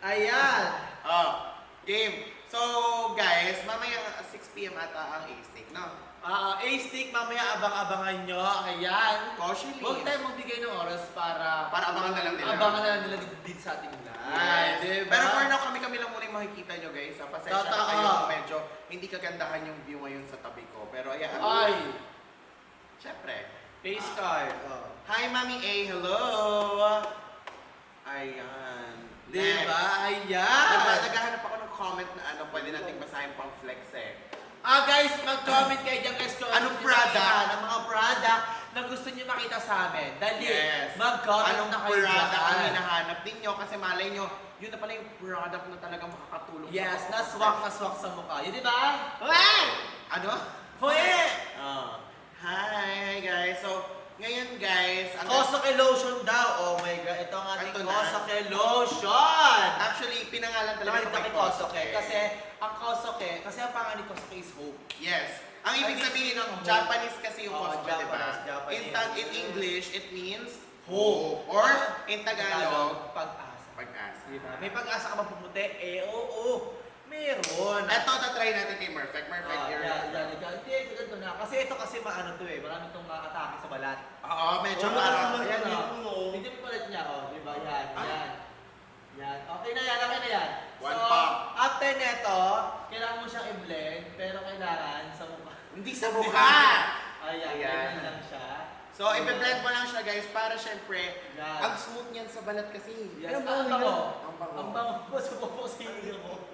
Ayan. Oh, game. So, guys, mamaya 6 p.m. ata ang A-Stick, no? A-Stick, mamaya abang-abangan nyo. Ayan. Cautiously. Huwag tayo magbigay ng oras para abangan na lang nila. Abangan na lang nila dito sa ating live. Yes. Diba? Pero for now, kami lang muna yung makikita nyo, guys. Pasensya na kayo kung medyo hindi kagandahan yung view ngayon sa tabi ko. Pero ayan. Ay. Siyempre. Face card. Hi, Mami A. Hello. Ayan. Diba? Ayan. Naghahanap ako ng comment na ano, pwede nating basahin pang flex eh. Guys, mag-comment kayo dyan guys kung Anong gusto nyo product? makita ng mga product na gusto nyo makita sa amin. Dali, Yes. mag-comment Anong na kayo product ang dyan. hinahanap ninyo? Kasi malay nyo, yun na pala yung product na talagang makakatulong Yes, sa naswak sa mukha. Yun, di ba? Ano? Hoye! Hi guys. So, ngayon guys, Kosoke lotion daw. Oh my God, ito ang ating Ito na. Kosoke lotion. actually, pinangalan talaga Nakita ito kay Kosoke. Kasi ang Kosoke, kasi ang pangalan ni Kosoke is hope. Yes. Ang ibig Ay, sabihin ng hope. Japanese kasi yung Oo, Kosoke, di ba? Japanese. In English, it means Hope. Or in Tagalog, pag-asa. pag-asa. Diba? May pag-asa ka ba pumuti? Oo. Meron. Ito, tatry natin kay Perfect. Yan. Hindi, ganito na. Kasi ito kasi maano to eh. Marami itong atake sa balat. Oo, medyo parang... Ayan o. Hindi mo palit niya o. Diba? Yan. Okay na yan. One So, pump. after neto, kailangan mo siyang i-blend. Pero kailangan sa mukha. Hindi sa mukha! Ayan. Ganyan lang siya. So, i-blend mo lang siya guys para syempre, Yan. ang smooth niyan sa balat kasi. Yes. Ang Ang bango. bango. Ang bango po sa pupusin mo.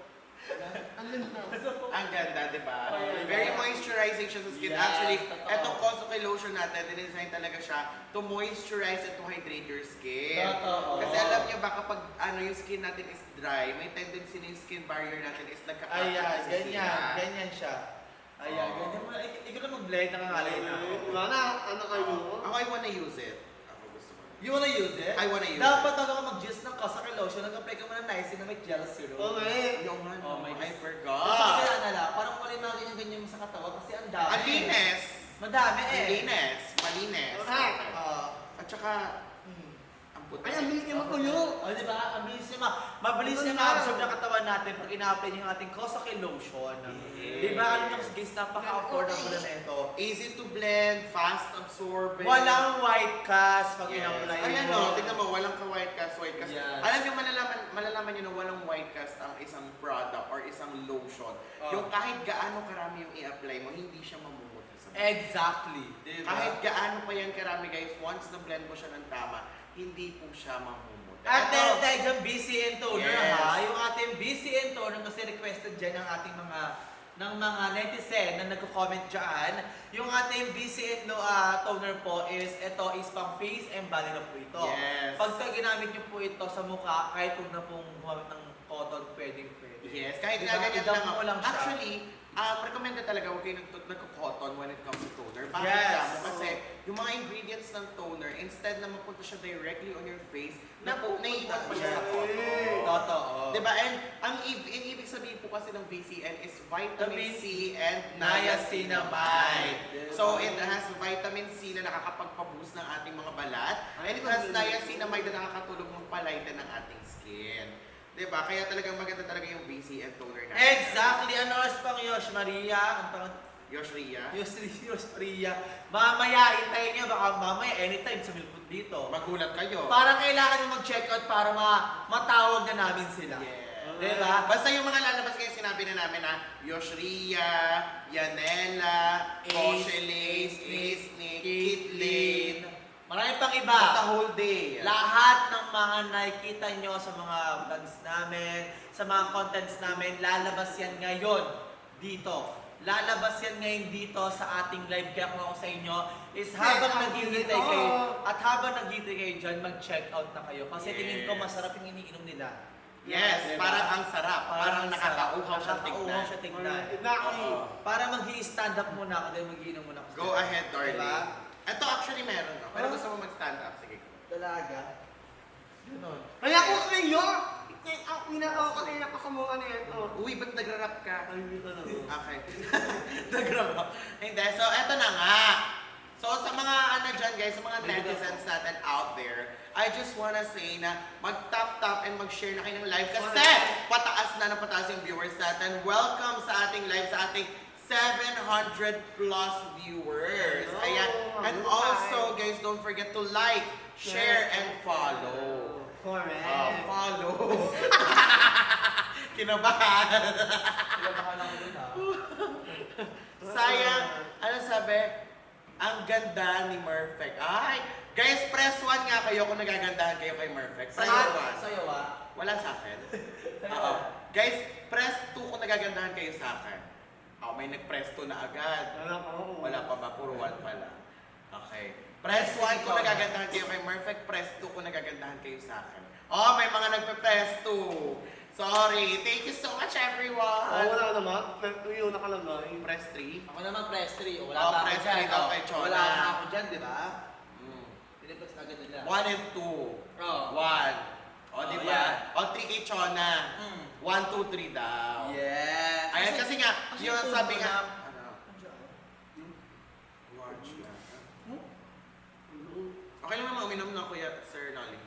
Ang ganda, di ba? Ayan. Very moisturizing siya sa skin. Yes, Actually, totoo. etong Kosoke lotion natin, dinesign talaga siya to moisturize and to hydrate your skin. Totoo. Kasi alam niyo ba, kapag yung skin natin is dry, may tendency na yung skin barrier natin is nagkakaroon Ayan, sa ganyan siya. Ayan, Oo. ganyan mo. Ikaw na mag-blend, nangangalay na ako. Ano kayo? Ako, I wanna use it. Ako gusto ko. You wanna use it? I wanna use Dapat bago ka mag-juice ng Kosoke lotion, nag-apply ka muna nice na may gel serum. Okay. Yung ano, Oh my I God. forgot. Kasi kaya na lang, parang wala yung mga ganyan mo sa katawan kasi ang dami. Ang linis. Madami eh. Malinis. Malinis. Correct. At saka, Hmm. ang puti. Ay, ang bilis niya matuyo. Oh, di ba? Ang bilis niya mabilis niya ma-absorb ng katawan natin pag ina-apply niyo yung ating Kosoke lotion. Yes. Di ba? Ano nyo guys, napaka-affordable na ito. Easy to blend, fast absorbing. Walang white cast pag Yes. ina-apply Ayan mo. o, tignan mo, walang ka-white cast, white cast. Yes. Alam niyo, malalaman niyo na walang white cast ang isang product or isang lotion. Oh. Yung kahit gaano karami yung i-apply mo, hindi siya mamumuti sa mukha. Exactly. Di ba? Kahit gaano pa yan karami guys, once na-blend mo siya ng tama, hindi po siya mamumuti. At meron tayo dyan BCN toner Yes. ha. Yung ating BCN toner kasi requested dyan ng ating mga netizen na nagko-comment dyan. Yung ating BCN toner po is, ito is pang face and body na po ito. Yes. Pag ginamit nyo po ito sa mukha, kahit huwag na pong gumamit ng cotton, pwede. Yes, kahit Diba? nga ganyan I-dump lang. mo lang siya. Actually, recommended talaga huwag kayo nagko-cotton when it comes to toner. Bakit Yes. mo? Kasi yung mga ingredients ng toner, instead na mapunta siya directly on your face, naiiwan pa siya sa cotton. Totoo. Diba? And ang ibig sabihin po kasi ng VCN is vitamin Vitamin C and niacinamide. niacinamide. So it has vitamin C na nakakapagpa-boost ng ating mga balat. And it has niacinamide na nakakatulong magpalighten ng ating skin. Diba? Kaya talagang maganda talaga yung VCN toner natin. Exactly. Ano oras pang Yosh Maria? Ang pang Yoshria. Yosh Maria. Mamaya, hintayin nyo. Baka mamaya, anytime sumilpot dito. Magulat kayo. Para kailangan nyo mag-check out para matawag na namin sila. Yeah. Diba? Basta yung mga lalabas kayo sinabi na namin na Yoshria, Yanela, Ace, Koshelace, Ace, Kitlin. Marami pang iba. Basta whole day. Lahat ng mga nakikita nyo sa mga vlogs namin, sa mga contents namin, lalabas yan ngayon dito. Lalabas yan ngayon dito sa ating live. Kaya kung ako sa inyo is habang naghihintay kayo at habang naghihintay kayo dyan, mag-check out na kayo. Kasi tingin ko masarap yung iniinom nila. Yes, Diba? parang ang sarap. Parang nakakauhaw siya Nakakauhaw tignan. siya tignan. Oo. Para mag-i-stand up muna ako, then mag-iinom muna ako. Go ahead, darling. Diba? Ito actually meron. No? Pero gusto mo mag-stand up. Sige. Dalaga. Ganon. Kaya ko kayo! Ang pinakaw ko kanina pa sa mga nito. Uy, ba't nagra-rap ka? Ay, dito na. Okay. Nagra-rap. Hindi. So, eto na nga. So sa mga ano dyan guys, sa mga netizens natin out there, I just wanna say na mag-tap and mag-share na kayo ng live kasi pataas na pataas yung viewers natin. Welcome sa ating live, sa ating 700 plus viewers. Ayan. And also guys, don't forget to like, share, and follow. Correct. Follow. Kinabahan. Kinabahan ako dun ha. Sayang, ano sabi? Ang ganda ni Murphy. Ay, guys, press 1 nga kayo kung nagagandahan kayo kay Murphy. Press 1. Sa'yo ah. Wala sa akin. Oo. Guys, press 2 kung nagagandahan kayo sa akin. Oh, may nag-press 2 na agad. Wala pa ba? Puro 1 pala. Okay. Press 1 kung nagagandahan kayo kay Murphy. Press 2 kung nagagandahan kayo sa akin. Oh, may mga nagpe-press 2. Sorry. Thank you so much, everyone. Wala naman. Tuyo nakalagay. Press 3. Ako naman press 3. Wala Oh, pa ako press dyan. 3 daw kay Chona. Wala pa ako dyan, di ba? Mm. Pinipress na agad nila. 1 and 2. Oh. 1. O, di Oh, ba? yan. O, 3 kay Chona. Mm. 1, 2, 3 daw. Yes. Ayan, kasi nga, kasi yun ito, sabi nga. wala- Ano? Large na. Okay lang naman, uminom na kuya, Sir Nolly.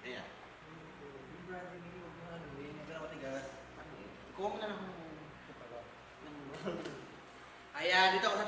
Ayan. Kuha mo na lang. Ayan, dito ako sa